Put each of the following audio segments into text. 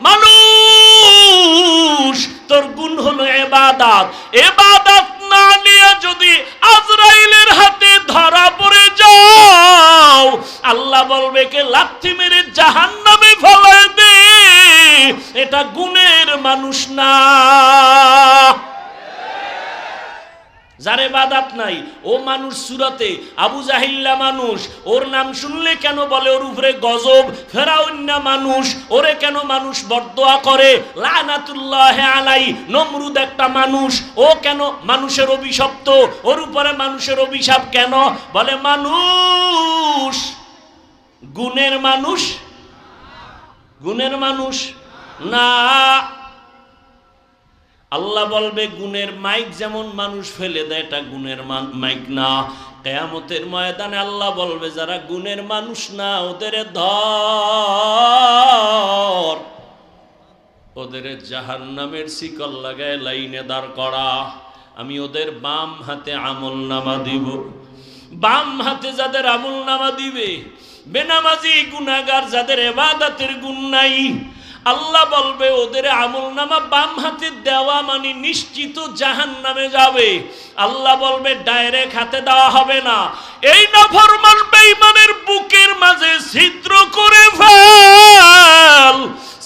মানুষ তোর গুণ হলো ইবাদত। ইবাদত না নিয়ে যদি আজরাইলের হাতে ধরা পড়ে যাও, আল্লাহ বলবে কে লাথি মেরে জাহান্নামে ফেলে দে, এটা গুণের মানুষ না। যার ইবাদত নাই ও মানুষ সুরতে আবু জাহিল্লা মানুষ, ওর নাম শুনলে কেন বলে ওর উপরে গজব। ফেরাউন্না মানুষ, ওরে কেন মানুষ বরদোয়া করে লানাতুল্লাহ আলাই। নমরুদ একটা মানুষ, ও কেন মানুষের অভিশপ্ত, ওর উপরে মানুষের অভিশাপ কেন? বলে মানুষ গুণের মানুষ, গুণের মানুষ না। আল্লাহ বলবে গুণের মাইক যেমন মানুষ ফেলে দেয়, এটা গুণের মাইক না। কিয়ামতের ময়দানে আল্লাহ বলবে যারা গুণের মানুষ না ওদের ধর, ওদের জাহান্নামের শিকল লাগায় লাইনে দাঁড় করা। আমি ওদের বাম হাতে আমলনামা দিব। বাম হাতে যাদের আমলনামা দিবে, বেনামাজি গুনাহগার যাদের ইবাদতের গুণ নাই, আল্লাহ বলবে ওদের আমলনামা বাম হাতে দেওয়া মানে নিশ্চিত জাহান্নামে যাবে। আল্লাহ বলবে ডাইরেক্ট হাতে দেওয়া হবে না, এই নাফরমান বেঈমানের বুকের মাঝে ছিদ্র করে ফেল।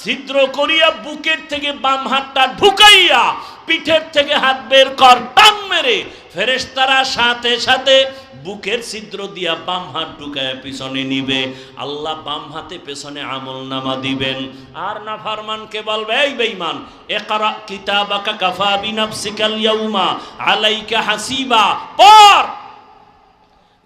ছিদ্র করিয়া বুকের থেকে বাম হাতটা ঢুকাইয়া পিঠের থেকে হাত বের কর, টান মেরে ফেরেশতারা সাথে সাথে বুকের ছিদ্র দিয়া বাম হাত ঢুকায় পিছনে নিবে। আল্লাহ বাম হাতে পেছনে আমলনামা দিবেন। আর নাফরমানকে বলবে এই বেঈমান, ইকরা কিতাবাকা কাফা বিনাফসিকাল ইয়াউমা আলাইকা হাসিবা, পড়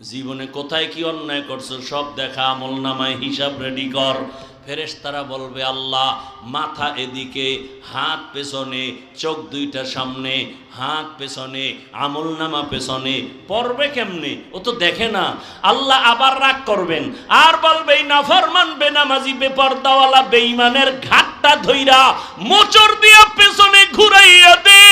জীবনে কোথায় কি অন্যায় করছো সব দেখা, আমলনামায় হিসাব রেডি কর। ফেরেশতারা বলবে আল্লাহ মাথা এদিকে, হাত পেছনে, চোখ দুইটা সামনে, হাত পেছনে, আমলনামা পেছনে, পড়বে কেমনে? ও তো দেখে না। আল্লাহ আবার রাগ করবেন আর বলবে এই নাফরমান বেনামাজি বেপরদাওয়ালা বেঈমানের ঘাটটা ধইরা মোচড় দিয়া পেছনে ঘুরাইয়া দে।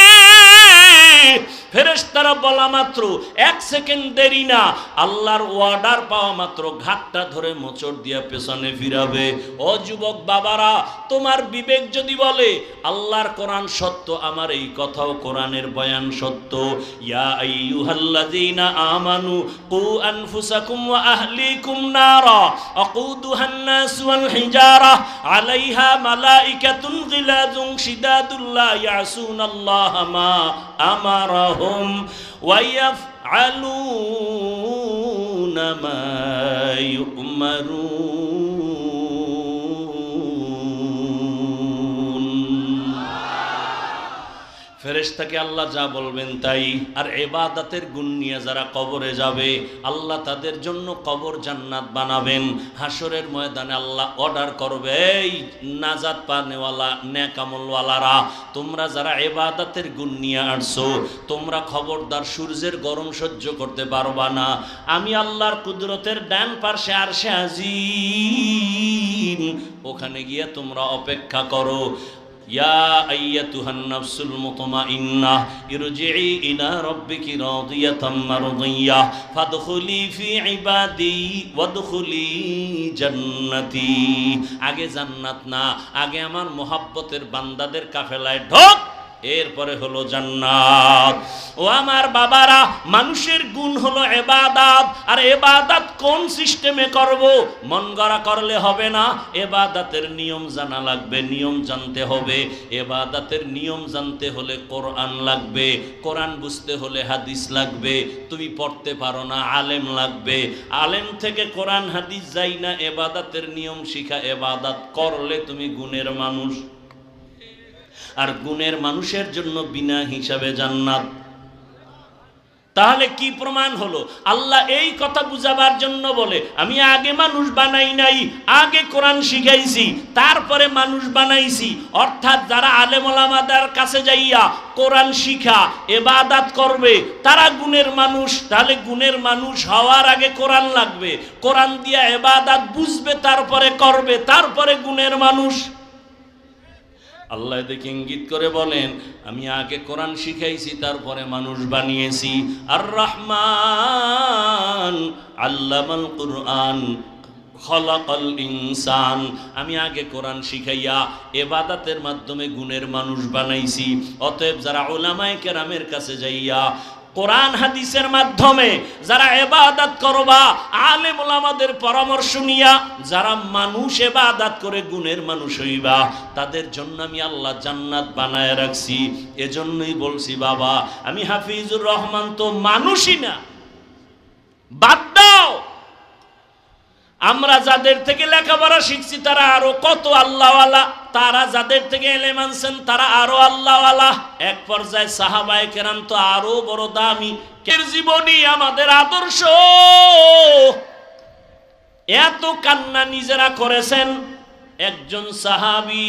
ফেরেশতারা বলা মাত্র 1 সেকেন্ড দেরি না, আল্লাহর অর্ডার পাওয়া মাত্র ঘাটটা ধরে মোচড় দিয়া পেছনে ফিরাবে। ও যুবক বাবারা, তোমার বিবেক যদি বলে আল্লাহর কোরআন সত্য, আমার এই কথাও কোরআনের বয়ান সত্য। ইয়া আইয়ুহাল্লাযীনা আমানু কু আনফুসাকুম ওয়া আহলিকুম নারা আকুদুহান নাস ওয়াল হিজারা আলাইহা মালাইকাতুন গিলাযুন শিদাদুল লা ইয়াসুনাল্লাহা মা আমারাহুম ওয়া ইয়াফআলুনা মা ইউমারুন। ফেরেশতাকে আল্লাহ যা বলবেন তাই। আর ইবাদতের গুণ নিয়ে যারা কবরে যাবে আল্লাহ তাদের জন্য কবর জান্নাত বানাবেন। হাসরের ময়দানে আল্লাহ অর্ডার করবে, এই নাজাত পানেওয়ালা নেক আমলওয়ালারা, তোমরা যারা ইবাদতের গুণ নিয়ে আসছো তোমরা খবরদার সূর্যের গরম সহ্য করতে পারবা না। আমি আল্লাহর কুদরতের ডান পাশে আরশে আজিম, ওখানে গিয়ে তোমরা অপেক্ষা করো। ইয়া আইয়াতুহান নাফসুল মুতমাইন্নাহ ইরজিই ইলা রাব্বিকি রাদিয়াতাম মারদিয়াহ ফাদখুলি ফি ইবাদি ওয়াদখুলি জান্নাতি। আগে জান্নাত না, আগে আমার মোহাব্বতের বান্দাদের কাফেলায় ঢোক, এরপরে হলো জান্নাত। ও আমার বাবারা, মানুষের গুণ হলো ইবাদত। আর ইবাদত কোন সিস্টেমে করব? মন গড়া করলে হবে না, ইবাদতের নিয়ম জানা লাগবে, নিয়ম জানতে হবে। ইবাদতের নিয়ম জানতে হলে কোরআন লাগবে, কোরআন বুঝতে হলে হাদিস লাগবে। তুমি পড়তে পারো না, আলেম লাগবে, আলেম থেকে কোরআন হাদিস যাই না, ইবাদতের নিয়ম শিখা। ইবাদত করলে তুমি গুণের মানুষ। আর গুণের মানুষের জন্য বিনা হিসাবে জান্নাত। তাহলে কি প্রমাণ হলো? আল্লাহ এই কথা বুঝাবার জন্য বলে আমি আগে মানুষ বানাই নাই, আগে কোরআন শিখাইছি, তারপরে মানুষ বানাইছি। অর্থাৎ যারা আলেম ওলামাদের কাছে যাইয়া কোরআন শিখা ইবাদত করবে তারা গুণের মানুষ। তাহলে গুণের মানুষ হওয়ার আগে কোরআন লাগবে, কোরআন দিয়া ইবাদত বুঝবে, তারপরে করবে, তারপরে গুণের মানুষ। আল্লাহ দেখে ইঙ্গিত করে বলেন আমি আগে কোরআন শিখাইছি, তারপরে মানুষ বানিয়েছি। আর রহমান আল্লামাল কুরআন, খলাকাল ইনসান, আমি আগে কোরআন শিখাইয়া ইবাদতের মাধ্যমে গুণের মানুষ বানাইছি। অতএব যারা উলামায়ে কেরামের কাছে যাইয়া কোরআন হাদিসের মাধ্যমে যারা ইবাদত করবা, আলেম ওলামাদের পরামর্শ নিয়া যারা মানুষ ইবাদত করে গুণের মানুষ হইবা, তাদের জন্য আমি আল্লাহ জান্নাত বানায় রাখছি। এজন্যই বলছি বাবা, আমি হাফিজুর রহমান তো মানুষই না। বাদ দাও, আমরা যাদের থেকে লেখাপড়া শিখছি তারা আরো কত আল্লাহওয়ালা, তারা যাদের থেকে ইলম আনছেন তারা আরো আল্লাহওয়ালা। এক পর্যায়ে সাহাবায়ে কেরাম তো আরো বড় দামি। এর জীবনী আমাদের আদর্শ। এত কান্না নিজেরা করেছেন। একজন সাহাবী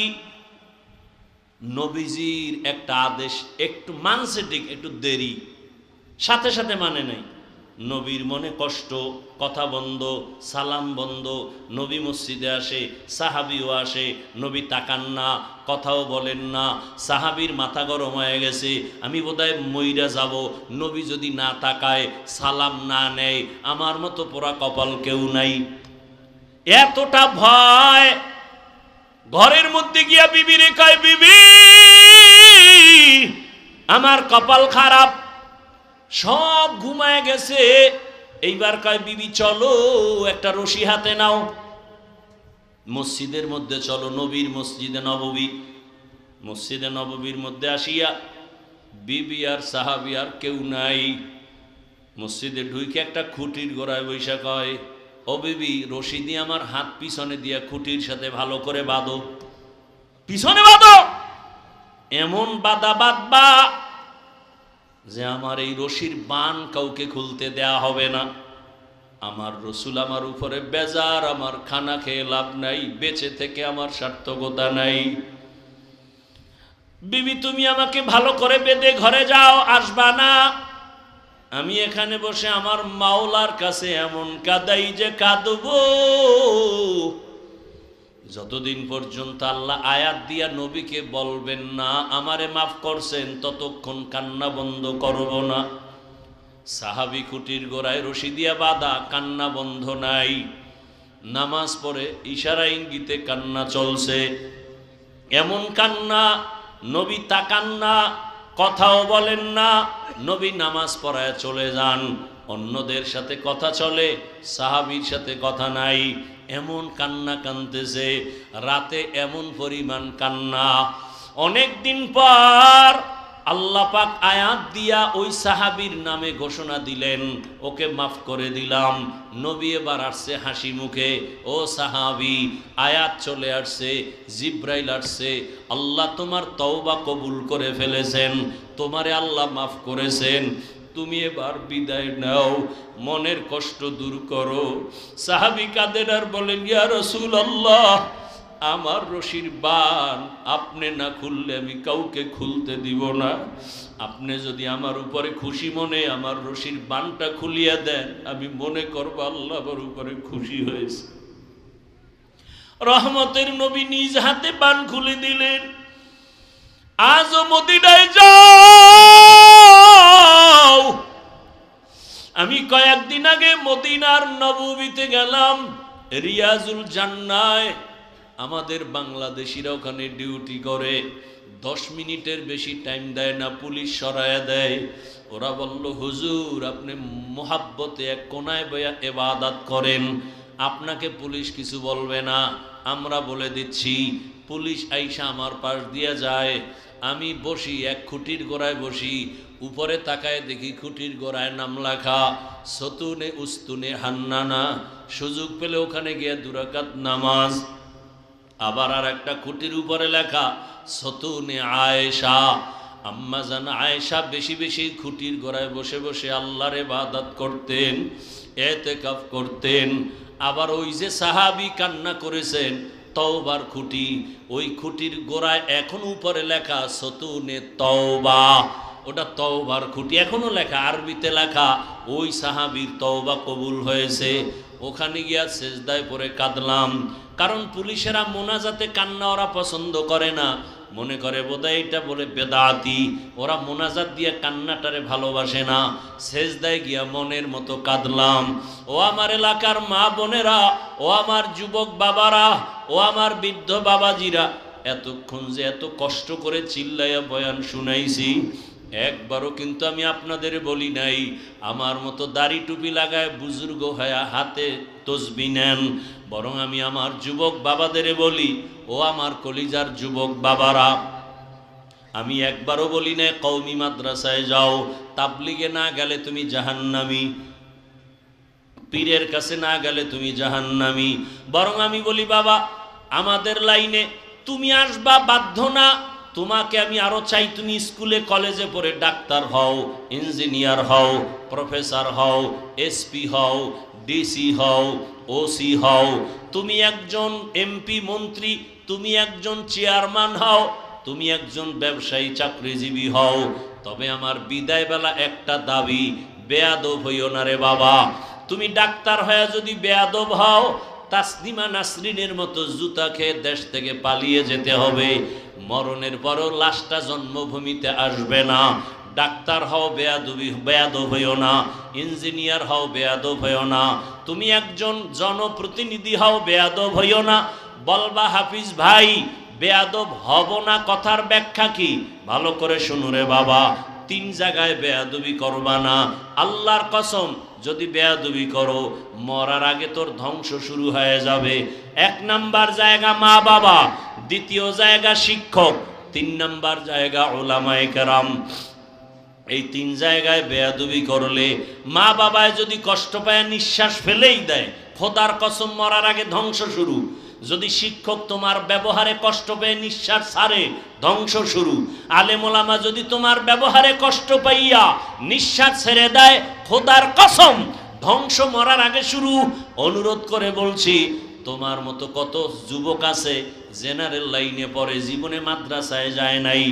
নবীজির একটা আদেশ একটু মানছে, ঠিক একটু দেরি, সাথে সাথে মানে নাই। নবীর মনে কষ্ট, কথা বন্ধ, সালাম বন্ধ। নবী মসজিদে আসে, সাহাবিও আসে, নবী তাকান না, কথাও বলেন না। সাহাবীর মাথা গরম হয়ে গেছে, আমি বোধহয় মইরা যাব, নবী যদি না তাকায়, সালাম না নেয়, আমার মতো পোড়া কপাল কেউ নাই। এতটা ভয়, ঘরের মধ্যে গিয়া বিবি রে কয়, বিবি আমার কপাল খারাপ, সব ঘুমায় গেছে। এইবার কয়, বিবি চলো একটা রশি হাতে নাও, মসজিদের মধ্যে চলো, নবীর মসজিদে নববী। মসজিদে নববীর মধ্যে আসিয়া বিবি আর সাহাবী আর কেউ নাই। মসজিদে ঢুকে একটা খুঁটির গোড়ায় বৈশা কয়, ও বিবি, রশি দিয়ে আমার হাত পিছনে দিয়া খুঁটির সাথে ভালো করে বাঁধো, পিছনে বাঁধো, এমন বাঁধা বাঁধবা যে আমার এই রশির বান কাউকে খুলতে দেয়া হবে না। আমার রসুল আমার উপরে বেজার, আমার খানা খেয়ে লাভ নাই, বেঁচে থেকে আমার সার্থকতা নাই। বিবি তুমি আমাকে ভালো করে বেঁধে ঘরে যাও, আসবা না। আমি এখানে বসে আমার মাওলার কাছে এমন কাঁদাই যে কাঁদবো, যতদিন পর্যন্ত আল্লাহ আয়াত দিয়া নবীকে বলবেন না আমারে মাফ করছেন, ততক্ষণ কান্না বন্ধ করব না। সাহাবী খুঁটির গোড়ায় রশি দিয়া বাঁধা, কান্না বন্ধ নাই। নামাজ পড়ে ইশারা ইঙ্গিতে কান্না চলছে। এমন কান্না, নবী তাকান না, কথাও বলেন না, নবী নামাজ পড়ায় চলে যান। অন্যদের সাথে কথা চলে, সাহাবীর সাথে কথা নাই। এমন কান্না কাঁদতেছে, রাতে এমন পরিমাণ কান্না। অনেক দিন পর আল্লাহ পাক আয়াত দিয়া ওই সাহাবীর নামে ঘোষণা দিলেন, ওকে মাফ করে দিলাম। নবী এবার আসছে হাসি মুখে, ও সাহাবী, আয়াত চলে আসছে, জিব্রাইল আসছে, আল্লাহ তোমার তওবা কবুল করে ফেলেছেন, তোমারে আল্লাহ মাফ করেছেন, তুমি এবার বিদায় নাও, মনের কষ্ট দূর করো। সাহাবী কাঁদেন আর বলেন, ইয়া রাসূলুল্লাহ, আমার রশির বান আপনি না খুললে আমি কাউকে খুলতে দিব না। আপনি যদি আমার উপরে খুশি মনে আমার রশির বানটা খুলিয়া দেন, আমি মনে করব আল্লাহ আমার উপরে খুশি হয়েছে। রহমতের নবী নিজ হাতে বান খুলে দিলেন। আজও মদিনায় যাও। আমি কয়েকদিন আগে মদিনার নববীতে গেলাম, রিয়াজুল জান্নায় আমাদের বাংলাদেশিরা ওখানে ডিউটি করে, 10 মিনিটের বেশি টাইম দেয় না, পুলিশ সরায়া দেয়। ওরা বলল, হুজুর আপনি মোহাব্বতে এক কোনায় বয়া ইবাদত করেন, আপনাকে পুলিশ কিছু বলবে না। আমরা বলে দিচ্ছি। পুলিশ আইসা আমার পাশ দিয়ে যায়, আমি বসি এক খুঁটির গোড়ায় বসি, উপরে তাকায় দেখি খুঁটির গোড়ায় নাম লেখা সতুনে উস্তুনে হান্নানা। সুযোগ পেলে ওখানে গিয়ে 2 রাকাত নামাজ। আবার আর একটা খুঁটির উপরে লেখা সতুনে আয়েশা। আম্মা জান আয়েশা বেশি বেশি খুঁটির গোড়ায় বসে বসে আল্লাহর ইবাদত করতেন, ইতিকাফ করতেন। আবার ওই যে সাহাবী কান্না করেছেন, তওবার খুঁটি, ওই খুঁটির গোড়ায় এখন উপরে লেখা সতুনে তওবা, ওটা তওবার খুঁটি এখনো লেখা, আরবিতে লেখা। ওই সাহাবীর তওবা কবুল হয়েছে। ওখানে গিয়া সেজদায় পড়ে কাঁদলাম, কারণ পুলিশেরা মোনাজাতে কান্না ওরা পছন্দ করে না। মনে করে বোধহয় এটা বলে বেদাতি। ওরা মোনাজাত দিয়ে কান্নাটারে ভালোবাসে না, সেজদায় গিয়া মনের মতো কাঁদলাম। ও আমার এলাকার মা বোনেরা, ও আমার যুবক বাবারা, ও আমার বৃদ্ধ বাবাজিরা, এতক্ষণ যে এত কষ্ট করে চিল্লাইয়া বয়ান শুনাইছি, একবারও কিন্তু আমি আপনাদের বলি নাই আমার মতো দাড়ি টুপি লাগায় বুজুর্গ হয়ে হাতে তসবি নেন। বরং আমি আমার যুবক বাবাদের বলি, ও আমার কলিজার যুবক বাবারা, আমি একবারও বলি না কওমি মাদ্রাসায় যাও, তাবলিগে না গেলে তুমি জাহান্নামী, পীরের কাছে না গেলে তুমি জাহান্নামী। বরং আমি বলি বাবা, আমাদের লাইনে তুমি আসবা বাধ্য না, তোমাকে আমি আরো চাই তুমি স্কুলে কলেজে পড়ে ডাক্তার হও, ইঞ্জিনিয়ার হও, প্রফেসর হও, এসপি হও, ডিসি হও, ওসি হও, তুমি একজন এমপি মন্ত্রী, তুমি একজন চেয়ারম্যান হও, তুমি একজন ব্যবসায়ী চাকরিজীবী হও। তবে আমার বিদায় বেলা একটা দাবি, বেয়াদব হইও না রে বাবা। তুমি ডাক্তার হয়ে যদি বেয়াদব হও, তাসলিমা নাসরিনের মতো জুতা খেয়ে দেশ থেকে পালিয়ে যেতে হবে। মরণের পরও লাশটা জন্মভূমিতে আসবে না। ডাক্তার হও, বেয়াদব হইও না। ইঞ্জিনিয়ার হও, বেয়াদব হইও না। তুমি একজন জনপ্রতিনিধি হও, বেয়াদব হইও না। বলবা হাফিজ ভাই বেয়াদব হব না, কথার ব্যাখ্যা কি? ভালো করে শুনো রে বাবা, 3 জায়গায় বেয়াদবি করবা না। আল্লাহর কসম, যদি বেয়াদবি করো মরার আগে তোর ধ্বংস শুরু হয়ে যাবে। 1 নাম্বার জায়গা মা বাবা, 2য় জায়গা শিক্ষক, 3 নাম্বার জায়গা উলামায়ে কেরাম। এই 3 জায়গায় বেয়াদবি করলে, মা বাবায় যদি কষ্ট পায় নিঃশ্বাস ফেলেই দেয়, খোদার কসম মরার আগে ধ্বংস শুরু। যদি শিক্ষক তোমার ব্যবহারে কষ্ট পেয়ে নিঃশ্বাস ছাড়ে, ধ্বংস শুরু। আলেম ওলামা যদি তোমার ব্যবহারে কষ্ট পাইয়া নিঃশ্বাস ছেড়ে দেয়, খোদার কসম ধ্বংস মরার আগে শুরু। অনুরোধ করে বলছি, তোমার মতো কত যুবক আছে জেনারেল লাইনে পড়ে, জীবনে মাদ্রাসায় যায় নাই,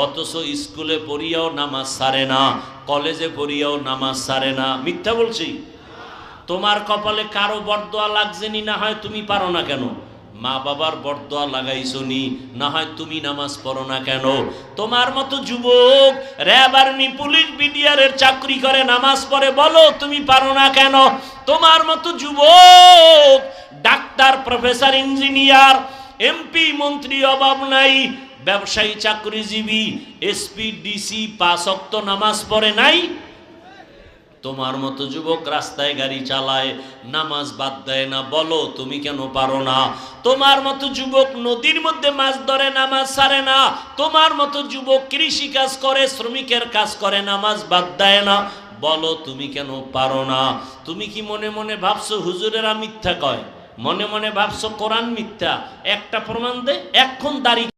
অথচ স্কুলে পড়িয়াও নামাজ ছাড়ে না, কলেজে পড়িয়াও নামাজ ছাড়ে না। মিথ্যা বলছি? তোমার কপালে কারো বরদোয়া লাগছেনি, না হয় তুমি পারো না কেন? মা বাবার বরদোয়া লাগাইছনি, না হয় তুমি নামাজ পড়ো না কেন? তোমার মতো যুবক র্যাব আর্মি পুলিশ বিডিআরের চাকরি করে নামাজ পড়ে, বলো তুমি পারো না কেন? তোমার মতো যুবক ডাক্তার, প্রফেসর, ইঞ্জিনিয়ার, এমপি মন্ত্রী অভাব নাই, ব্যবসায়ী চাকরিজীবী, এসপি ডিসি 5 ওয়াক্ত নামাজ পড়ে নাই? তোমার মতো যুবক রাস্তায় গাড়ি চালায়, নামাজ বাদ দেয় না, বলো তুমি কেন পারো না? তোমার মতো যুবক নদীর মধ্যে মাছ ধরে, নামাজ ছাড়ে না। তোমার মতো যুবক কৃষি কাজ করে, শ্রমিকের কাজ করে, নামাজ বাদ দেয় না, বলো তুমি কেন পারো না? তুমি কি মনে মনে ভাবছো হুজুরেরা মিথ্যা কয়? মনে মনে ভাবছো কোরআন মিথ্যা? একটা প্রমাণ দে, এখন দাঁড়ি